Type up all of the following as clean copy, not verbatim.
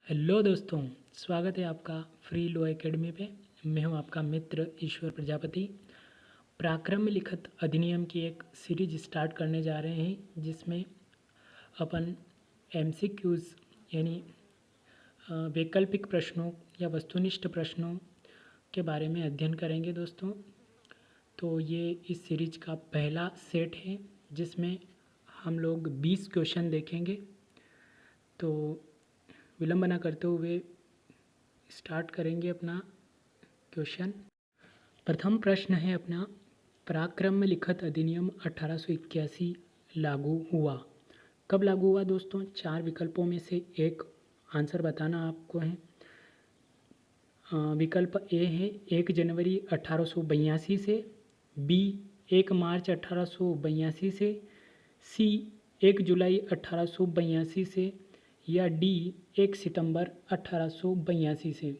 Hello दोस्तों, स्वागत है आपका फ्री लॉ एकेडमी पे। मैं हूं आपका मित्र ईश्वर प्रजापति। पराक्रम में लिखित अधिनियम की एक सीरीज स्टार्ट करने जा रहे हैं जिसमें अपन एमसीक्यूज़ यानी वैकल्पिक प्रश्नों या वस्तुनिष्ठ प्रश्नों के बारे में अध्ययन करेंगे दोस्तों। तो ये इस सीरीज का पहला सेट है जिसमें हम लोग 20 क्वेश्चन देखेंगे। तो विलंब न करते हुए स्टार्ट करेंगे अपना क्वेश्चन। प्रथम प्रश्न है अपना, पराक्रम में लिखित अधिनियम 1881 लागू हुआ। कब लागू हुआ दोस्तों? 4 विकल्पों में से एक आंसर बताना आपको है। विकल्प ए है 1 जनवरी 1882 से, बी 1 मार्च 1882 से, सी 1 जुलाई 1882 से, या डी 1 सितंबर 1882 से।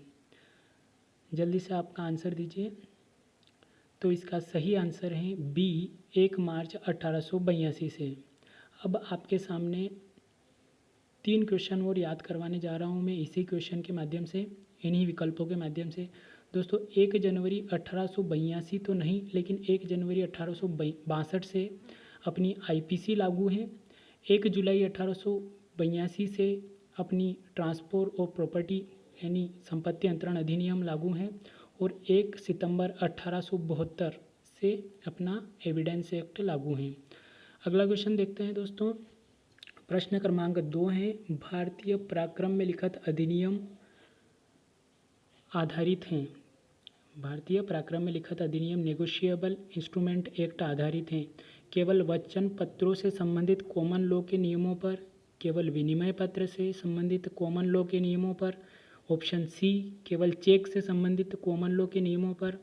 जल्दी से आपका आंसर दीजिए। तो इसका सही आंसर है बी 1 मार्च 1882 से। अब आपके सामने 3 क्वेश्चन और याद करवाने जा रहा हूँ मैं इसी क्वेश्चन के माध्यम से, इन्हीं विकल्पों के माध्यम से। दोस्तों 1 जनवरी 1882 तो नहीं, लेकिन 1 जनवरी 1862 से अपनी आईपीसी लागू है। 1 जुलाई 1882 से अपनी ट्रांसपोर्ट और प्रॉपर्टी यानी संपत्ति अंतरण अधिनियम लागू है, और 1 सितंबर 1872 से अपना एविडेंस एक्ट लागू है। अगला क्वेश्चन देखते हैं दोस्तों। प्रश्न क्रमांक 2 है, भारतीय पराक्रम में लिखित अधिनियम आधारित हैं। भारतीय पराक्रम में लिखित अधिनियम नेगोशिएबल इंस्ट्रूमेंट एक्ट आधारित हैं केवल वचन पत्रों से संबंधित कॉमन लॉ के नियमों पर, केवल विनिमय पत्र से संबंधित कॉमन लॉ के नियमों पर, ऑप्शन सी केवल चेक से संबंधित कॉमन लॉ के नियमों पर,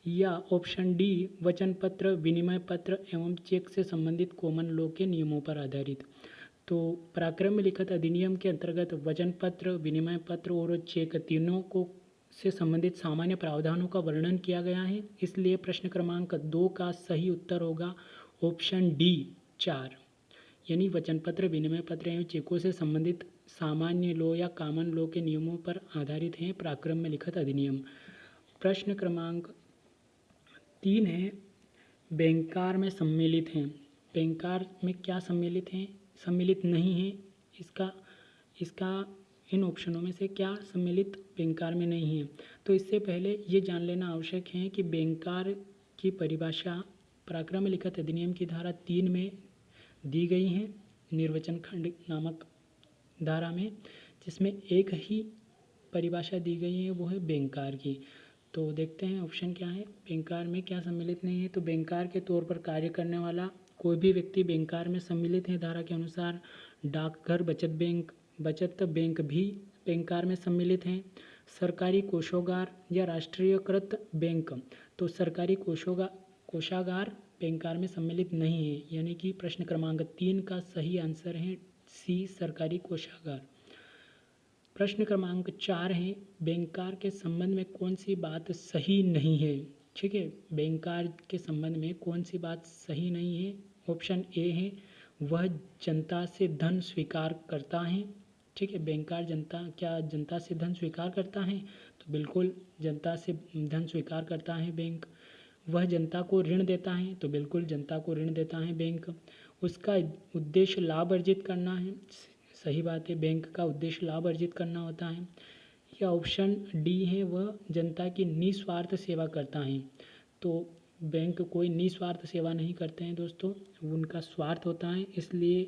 या ऑप्शन डी वचन पत्र, विनिमय पत्र एवं चेक से संबंधित कॉमन लॉ के नियमों पर आधारित। तो पराक्रम में लिखित अधिनियम के अंतर्गत वचन पत्र, विनिमय पत्र और चेक तीनों को से संबंधित सामान्य प्रावधानों का वर्णन किया गया है। इसलिए प्रश्न क्रमांक 2 का सही उत्तर होगा ऑप्शन डी 4, यानी वचन पत्र, विनिमय पत्र एवं चेकों से संबंधित सामान्य लॉ या कॉमन लॉ के नियमों पर आधारित है पराक्रम में लिखित अधिनियम। प्रश्न क्रमांक 3 है, बैंकार में सम्मिलित हैं। बैंकार में क्या सम्मिलित हैं? सम्मिलित नहीं है। इसका इन ऑप्शनों में से क्या सम्मिलित बैंकार में नहीं है? तो इससे पहले ये जान लेना आवश्यक है कि बैंकार की परिभाषा पराक्रम में लिखित अधिनियम की धारा 3 में दी गई है, निर्वचन खंड नामक धारा में, जिसमें एक ही परिभाषा दी गई है, वो है बैंकार की। तो देखते हैं ऑप्शन क्या है। बैंकार में क्या सम्मिलित नहीं है? तो बैंकार के तौर पर कार्य करने वाला कोई भी व्यक्ति बैंकार में सम्मिलित है धारा के अनुसार। डाकघर, बचत बैंक भी बैंकार में सम्मिलित हैं। सरकारी कोषागार या राष्ट्रीयकृत बैंक, तो सरकारी कोषागार बैंकार में सम्मिलित नहीं है, यानी कि प्रश्न क्रमांक 3 का सही आंसर है सी सरकारी कोषागार। प्रश्न क्रमांक 4 है, बैंकार के संबंध में कौन सी बात सही नहीं है? ठीक है, बैंकार के संबंध में कौन सी बात सही नहीं है? ऑप्शन ए है, वह जनता से धन स्वीकार करता है। ठीक है, बैंकार जनता से धन स्वीकार करता है? तो बिल्कुल जनता से धन स्वीकार करता है बैंक। वह जनता को ऋण देता है? तो बिल्कुल जनता को ऋण देता है बैंक। उसका उद्देश्य लाभ अर्जित करना है? सही बात है, बैंक का उद्देश्य लाभ अर्जित करना होता है। या ऑप्शन डी है, वह जनता की निस्वार्थ सेवा करता है? तो बैंक कोई निस्वार्थ सेवा नहीं करते हैं दोस्तों, उनका स्वार्थ होता है, इसलिए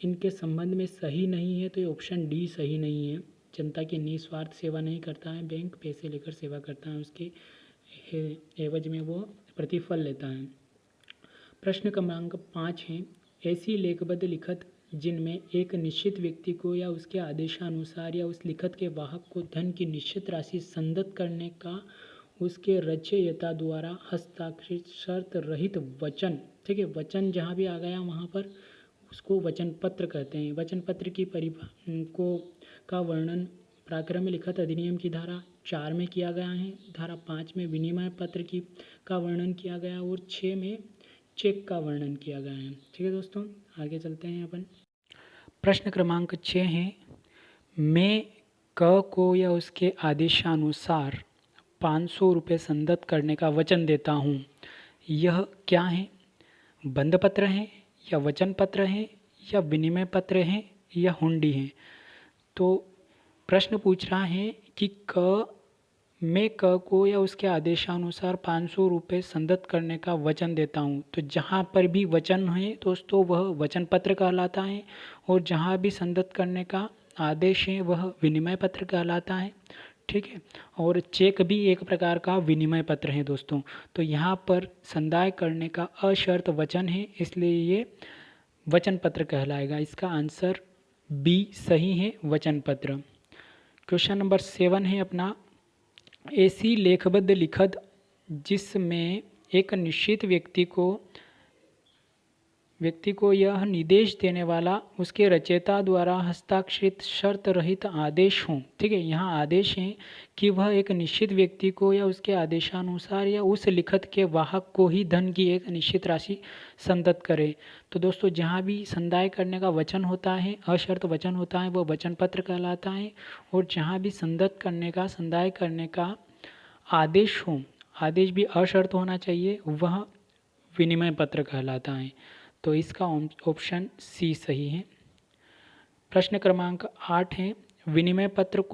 इनके संबंध में सही नहीं है। तो ये ऑप्शन डी सही नहीं है, जनता की निस्वार्थ सेवा नहीं करता है बैंक, पैसे लेकर सेवा करता है, उसके एवज में वो प्रतिफल लेता है। प्रश्न क्रमांक 5 है, ऐसी लेखबद्ध लिखत जिनमें एक निश्चित व्यक्ति को या उसके आदेशानुसार या उस लिखत के वाहक को धन की निश्चित राशि संदत करने का उसके रचयिता द्वारा हस्ताक्षरित शर्त रहित वचन, ठीक है, वचन जहाँ भी आ गया वहाँ पर उसको वचन पत्र कहते हैं। वचन पत्र की का वर्णन पराक्रम में लिखित अधिनियम की धारा 4 में किया गया है, धारा 5 में विनिमय पत्र का वर्णन किया गया, और 6 में चेक का वर्णन किया गया है। ठीक है दोस्तों, आगे चलते हैं अपन। प्रश्न क्रमांक 6 है, मैं क को या उसके आदेशानुसार 500 रुपये संदत करने का वचन देता हूँ। यह क्या है? बंध पत्र है या वचन पत्र है या विनिमय पत्र है या हुंडी है? तो प्रश्न पूछ रहा है कि मैं क को या उसके आदेशानुसार 500 रुपये संदत करने का वचन देता हूँ। तो जहाँ पर भी वचन है दोस्तों वह वचन पत्र कहलाता है, और जहाँ भी संदत करने का आदेश है वह विनिमय पत्र कहलाता है। ठीक है, और चेक भी एक प्रकार का विनिमय पत्र है दोस्तों। तो यहाँ पर संदाय करने का अशर्त वचन है, इसलिए ये वचन पत्र कहलाएगा। इसका आंसर बी सही है, वचन पत्र। क्वेश्चन नंबर 7 है अपना, ऐसी लेखबद्ध लिखत जिसमें एक निश्चित व्यक्ति को यह निर्देश देने वाला उसके रचयिता द्वारा हस्ताक्षरित शर्त रहित आदेश हो। ठीक है, यहाँ आदेश है कि वह एक निश्चित व्यक्ति को या उसके आदेशानुसार या उस लिखत के वाहक को ही धन की एक निश्चित राशि संदत करे। तो दोस्तों जहाँ भी संदाय करने का वचन होता है, अशर्त वचन होता है, वह वचन पत्र कहलाता है। और जहाँ भी संदत करने का, संदाय करने का आदेश हो, आदेश भी अशर्त होना चाहिए, वह विनिमय पत्र कहलाता है। तो इसका ऑप्शन सी सही है। प्रश्न क्रमांक 8 है, विनिमय पत्र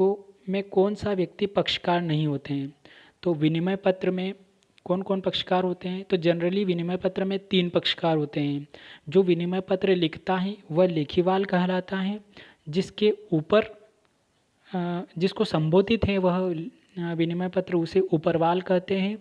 में कौन सा व्यक्ति पक्षकार नहीं होते हैं? तो विनिमय पत्र में कौन कौन पक्षकार होते हैं? तो जनरली विनिमय पत्र में 3 पक्षकार होते हैं। जो विनिमय पत्र लिखता है वह लेखीवाल कहलाता है, जिसके ऊपर जिसको संबोधित है वह विनिमय पत्र उसे ऊपरवाल कहते हैं,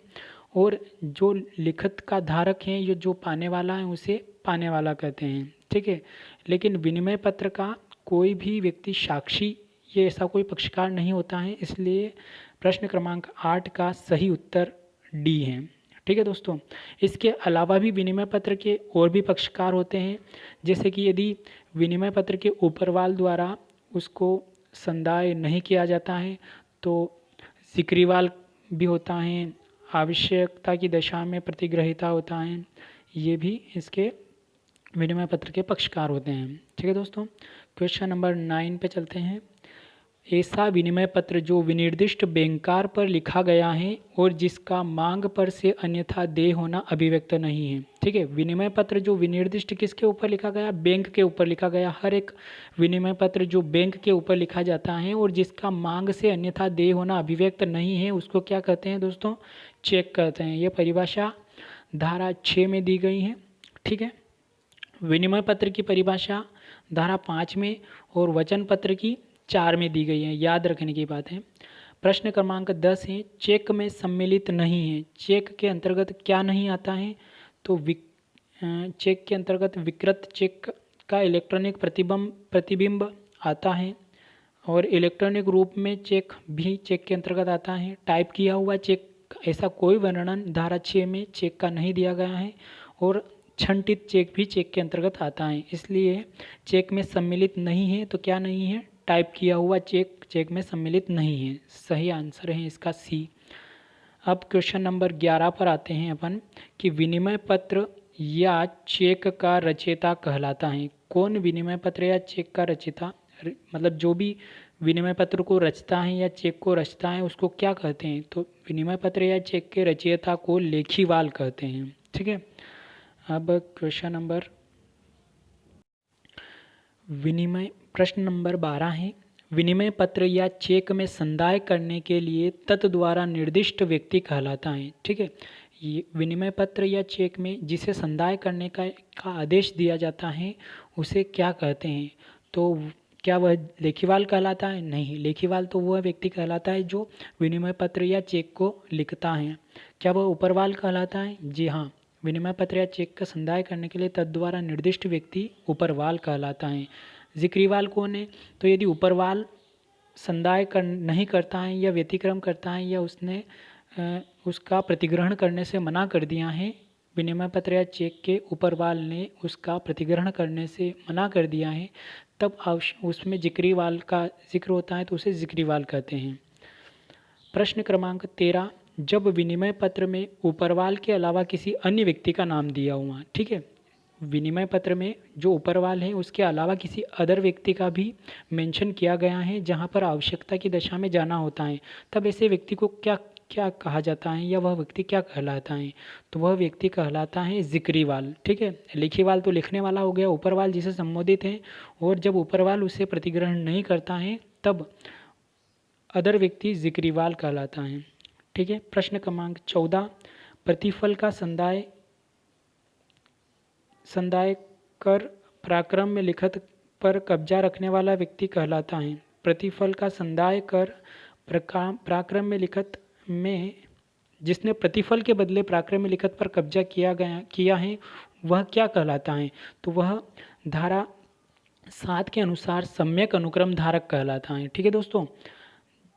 और जो लिखत का धारक है, ये जो पाने वाला है, उसे पाने वाला कहते हैं। ठीक है, लेकिन विनिमय पत्र का कोई भी व्यक्ति साक्षी, ये ऐसा कोई पक्षकार नहीं होता है, इसलिए प्रश्न क्रमांक 8 का सही उत्तर डी है। ठीक है दोस्तों, इसके अलावा भी विनिमय पत्र के और भी पक्षकार होते हैं, जैसे कि यदि विनिमय पत्र के ऊपरवाल द्वारा उसको संदाय नहीं किया जाता है तो सिकरीवाल भी होता है, आवश्यकता की दशा में प्रतिग्रहिता होता है, ये भी इसके विनिमय पत्र के पक्षकार होते हैं। ठीक है दोस्तों, क्वेश्चन नंबर 9 पे चलते हैं। ऐसा विनिमय पत्र जो विनिर्दिष्ट बैंकार पर लिखा गया है और जिसका मांग पर से अन्यथा देय होना अभिव्यक्त नहीं है। ठीक है, विनिमय पत्र जो विनिर्दिष्ट किसके ऊपर लिखा गया? बैंक के ऊपर लिखा गया। हर एक विनिमय पत्र जो बैंक के ऊपर लिखा जाता है और जिसका मांग से अन्यथा देय होना अभिव्यक्त नहीं है, उसको क्या कहते हैं दोस्तों? चेक कहते हैं। ये परिभाषा धारा 6 में दी गई है। ठीक है, विनिमय पत्र की परिभाषा धारा 5 में और वचन पत्र की 4 में दी गई है, याद रखने की बात है। प्रश्न क्रमांक 10 है, चेक में सम्मिलित नहीं है। चेक के अंतर्गत क्या नहीं आता है? तो चेक के अंतर्गत विकृत चेक का इलेक्ट्रॉनिक प्रतिबिंब आता है, और इलेक्ट्रॉनिक रूप में चेक भी चेक के अंतर्गत आता है। टाइप किया हुआ चेक, ऐसा कोई वर्णन धारा 6 में चेक का नहीं दिया गया है, और छंटित चेक भी चेक के अंतर्गत आता है, इसलिए चेक में सम्मिलित नहीं है। तो क्या नहीं है? टाइप किया हुआ चेक में सम्मिलित नहीं है। सही आंसर है इसका सी। अब क्वेश्चन नंबर 11 पर आते हैं अपन, कि विनिमय पत्र या चेक का रचयिता कहलाता है। कौन विनिमय पत्र या चेक का रचयिता, मतलब जो भी विनिमय पत्र को रचता है या चेक को रचता है, उसको क्या कहते हैं? तो विनिमय पत्र या चेक के रचयिता को लेखीवाल कहते हैं। ठीक है, अब क्वेश्चन नंबर प्रश्न नंबर 12 है, विनिमय पत्र या चेक में संदाय करने के लिए तत् द्वारा निर्दिष्ट व्यक्ति कहलाता है। ठीक है, ये विनिमय पत्र या चेक में जिसे संदाय करने का आदेश दिया जाता है उसे क्या कहते हैं? तो क्या वह लेखीवाल कहलाता है? नहीं, लेखीवाल तो वह व्यक्ति कहलाता है जो विनिमय पत्र या चेक को लिखता है। क्या वह ऊपरवाल कहलाता है? जी हाँ, विनिमय पत्र या चेक का संदाय करने के लिए तद्वारा निर्दिष्ट व्यक्ति ऊपरवाल कहलाता है। जिक्रीवाल कौन है? तो यदि ऊपरवाल संदाय नहीं करता है या व्यतिक्रम करता है या उसने उसका प्रतिग्रहण करने से मना कर दिया है, विनिमय पत्र या चेक के ऊपरवाल ने उसका प्रतिग्रहण करने से मना कर दिया है, तब उसमें जिक्रीवाल का जिक्र होता है, तो उसे जिक्रीवाल कहते हैं। प्रश्न क्रमांक 13, जब विनिमय पत्र में ऊपरवाल के अलावा किसी अन्य व्यक्ति का नाम दिया हुआ, ठीक है, विनिमय पत्र में जो ऊपरवाल है उसके अलावा किसी अदर व्यक्ति का भी मेंशन किया गया है जहाँ पर आवश्यकता की दशा में जाना होता है, तब ऐसे व्यक्ति को क्या क्या कहा जाता है या वह व्यक्ति क्या कहलाता है? तो वह व्यक्ति कहलाता है जिक्रीवाल। ठीक है, लिखीवाल तो लिखने वाला हो गया, ऊपरवाल जिसे संबोधित है, और जब ऊपरवाल उसे प्रतिग्रहण नहीं करता है तब अदर व्यक्ति जिक्रीवाल कहलाता है। ठीक है, प्रश्न क्रमांक 14, प्रतिफल का संदाय कर पराक्रम में लिखत पर कब्जा रखने वाला व्यक्ति कहलाता है। प्रतिफल का संदाय कर पराक्रम में लिखत में जिसने प्रतिफल के बदले पराक्रम में लिखत पर कब्जा किया है वह क्या कहलाता है? तो वह धारा 7 के अनुसार सम्यक अनुक्रम धारक कहलाता है। ठीक है दोस्तों,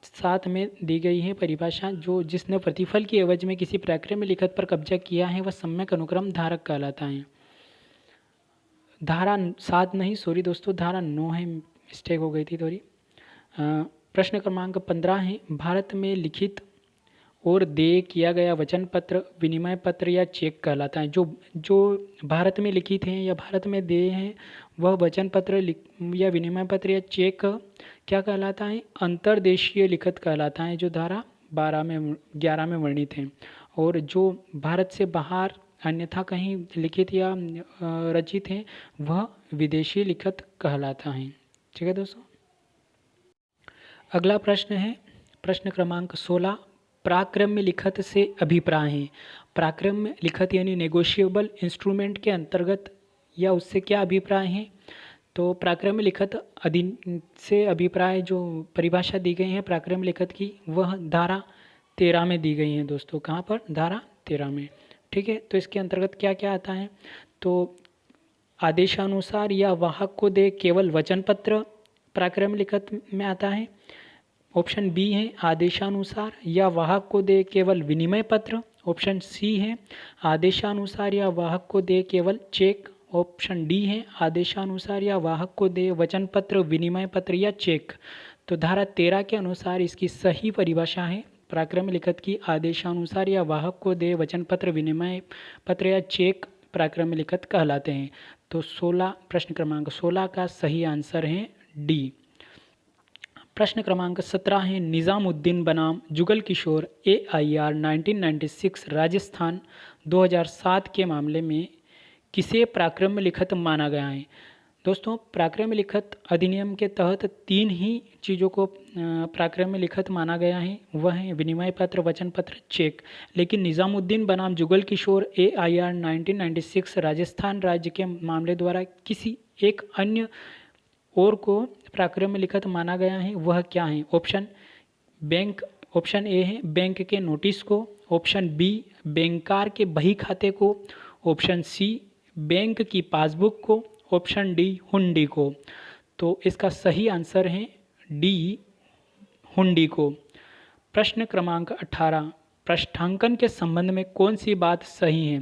7 में दी गई है परिभाषा, जो जिसने प्रतिफल की एवज में किसी पराक्रम में लिखत पर कब्जा किया है वह सम्यक अनुक्रम धारक कहलाता है। धारा 7 नहीं, सॉरी दोस्तों, धारा 9 है, मिस्टेक हो गई थी थोड़ी। प्रश्न क्रमांक 15 है, भारत में लिखित और देय किया गया वचन पत्र, विनिमय पत्र या चेक कहलाता है। जो भारत में लिखित हैं या भारत में देय हैं वह वचन पत्र या विनिमय पत्र या चेक क्या कहलाता है? अंतर्देशीय लिखित कहलाता है, जो धारा 11 में वर्णित है। और जो भारत से बाहर अन्यथा कहीं लिखित या रचित हैं वह विदेशी लिखित कहलाता है। ठीक है दोस्तों, अगला प्रश्न है प्रश्न क्रमांक 16, पराक्रम्य लिखत से अभिप्राय है। पराक्रम्य लिखत यानी नेगोशिएबल इंस्ट्रूमेंट के अंतर्गत या उससे क्या अभिप्राय है? तो पराक्रम्य लिखत से अभिप्राय जो परिभाषा दी गई है पराक्रम्य लिखत की वह धारा 13 में दी गई है दोस्तों। कहाँ पर? धारा 13 में। ठीक है, तो इसके अंतर्गत क्या क्या आता है? तो आदेशानुसार या वाहक को दे केवल वचन पत्र पराक्रम्य लिखत में आता है। ऑप्शन बी है आदेशानुसार या वाहक को दे केवल विनिमय पत्र। ऑप्शन सी है आदेशानुसार या वाहक को दे केवल चेक। ऑप्शन डी है आदेशानुसार या वाहक को दे वचन पत्र, विनिमय पत्र या चेक। तो धारा 13 के अनुसार इसकी सही परिभाषा है पराक्रम्य लिखत की आदेशानुसार या वाहक को दे वचन पत्र, विनिमय पत्र या चेक पराक्रम्य लिखत कहलाते हैं। तो 16 प्रश्न क्रमांक 16 का सही आंसर है डी। प्रश्न क्रमांक 17 है, निज़ामुद्दीन बनाम जुगल किशोर AIR 1996 राजस्थान 2007 के मामले में किसे पराक्रम्य लिखत माना गया है? दोस्तों, पराक्रम्य लिखत अधिनियम के तहत 3 ही चीज़ों को पराक्रम्य लिखत माना गया है, वह है विनिमय पत्र, वचन पत्र, चेक। लेकिन निज़ामुद्दीन बनाम जुगल किशोर AIR 1996 राजस्थान राज्य के मामले द्वारा किसी एक अन्य और को पराक्रम्य लिखत माना गया है, वह क्या है? ऑप्शन ए है बैंक के नोटिस को। ऑप्शन बी बैंकर के बही खाते को। ऑप्शन सी बैंक की पासबुक को। ऑप्शन डी हुंडी को। तो इसका सही आंसर है डी हुंडी को। प्रश्न क्रमांक 18, पृष्ठांकन के संबंध में कौन सी बात सही है?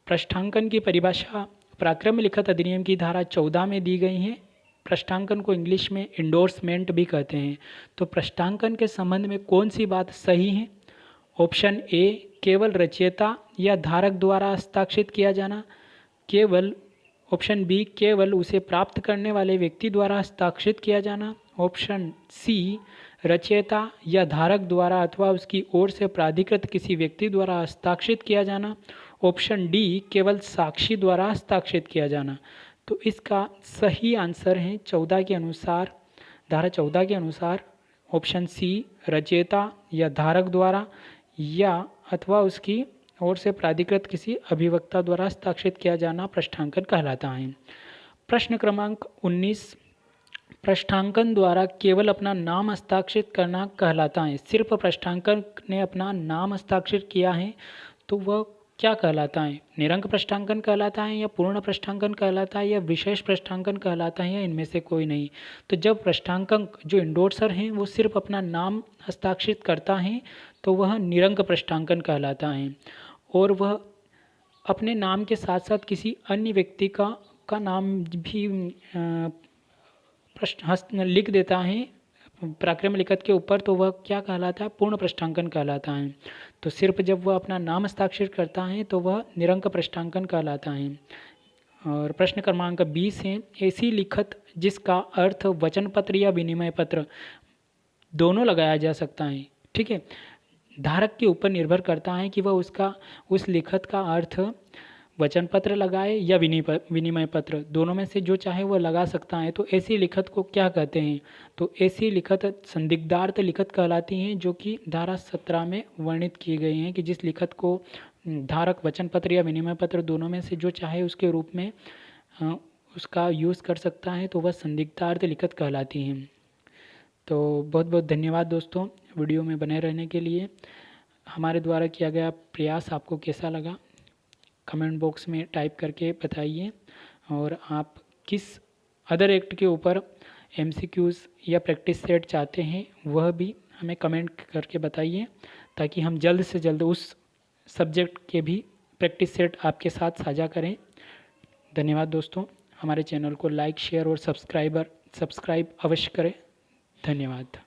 पृष्ठांकन की परिभाषा पराक्रम्य लिखत अधिनियम की धारा 14 में दी गई है। पृष्ठांकन को इंग्लिश में इंडोर्समेंट भी कहते हैं। तो पृष्ठांकन के संबंध में कौन सी बात सही है? ऑप्शन ए केवल रचयिता या धारक द्वारा हस्ताक्षरित किया जाना। ऑप्शन बी केवल उसे प्राप्त करने वाले व्यक्ति द्वारा हस्ताक्षरित किया जाना। ऑप्शन सी रचयिता या धारक द्वारा अथवा उसकी ओर से प्राधिकृत किसी व्यक्ति द्वारा हस्ताक्षरित किया जाना। ऑप्शन डी केवल साक्षी द्वारा हस्ताक्षरित किया जाना। तो इसका सही आंसर है 14 के अनुसार, धारा 14 के अनुसार ऑप्शन सी रचयिता या धारक द्वारा या अथवा उसकी ओर से प्राधिकृत किसी अभिवक्ता द्वारा हस्ताक्षरित किया जाना पृष्ठांकन कहलाता है। प्रश्न क्रमांक 19, पृष्ठांकन द्वारा केवल अपना नाम हस्ताक्षरित करना कहलाता है। सिर्फ पृष्ठांकन ने अपना नाम हस्ताक्षरित किया है तो वह क्या कहलाता है? निरंक पृष्ठांकन कहलाता है या पूर्ण पृष्ठांकन कहलाता है या विशेष पृष्ठांकन कहलाता है या इनमें से कोई नहीं? तो जब पृष्ठांकन जो इंडोर्सर हैं वो सिर्फ अपना नाम हस्ताक्षरित करता है तो वह निरंक पृष्ठांकन कहलाता है, और वह अपने नाम के साथ साथ किसी अन्य व्यक्ति का नाम भी लिख देता है पराक्रम्य लिखत के ऊपर, तो वह क्या कहलाता है? पूर्ण पृष्ठांकन कहलाता है। तो सिर्फ जब वह अपना नाम हस्ताक्षर करता है तो वह निरंक पृष्ठांकन कहलाता है। और प्रश्न क्रमांक 20 है, ऐसी लिखत जिसका अर्थ वचन पत्र या विनिमय पत्र दोनों लगाया जा सकता है। ठीक है, धारक के ऊपर निर्भर करता है कि वह उस लिखत का अर्थ वचन पत्र लगाए या विनिमय पत्र, दोनों में से जो चाहे वह लगा सकता है। तो ऐसी लिखत को क्या कहते हैं? तो ऐसी लिखत संदिग्धार्थ लिखत कहलाती हैं, जो कि धारा 17 में वर्णित की गई हैं कि जिस लिखत को धारक वचन पत्र या विनिमय पत्र दोनों में से जो चाहे उसके रूप में उसका यूज़ कर सकता है, तो वह संदिग्धार्थ लिखत कहलाती हैं। तो बहुत बहुत धन्यवाद दोस्तों वीडियो में बने रहने के लिए। हमारे द्वारा किया गया प्रयास आपको कैसा लगा कमेंट बॉक्स में टाइप करके बताइए, और आप किस अदर एक्ट के ऊपर MCQs या प्रैक्टिस सेट चाहते हैं वह भी हमें कमेंट करके बताइए, ताकि हम जल्द से जल्द उस सब्जेक्ट के भी प्रैक्टिस सेट आपके साथ साझा करें। धन्यवाद दोस्तों, हमारे चैनल को लाइक शेयर और सब्सक्राइब अवश्य करें। धन्यवाद।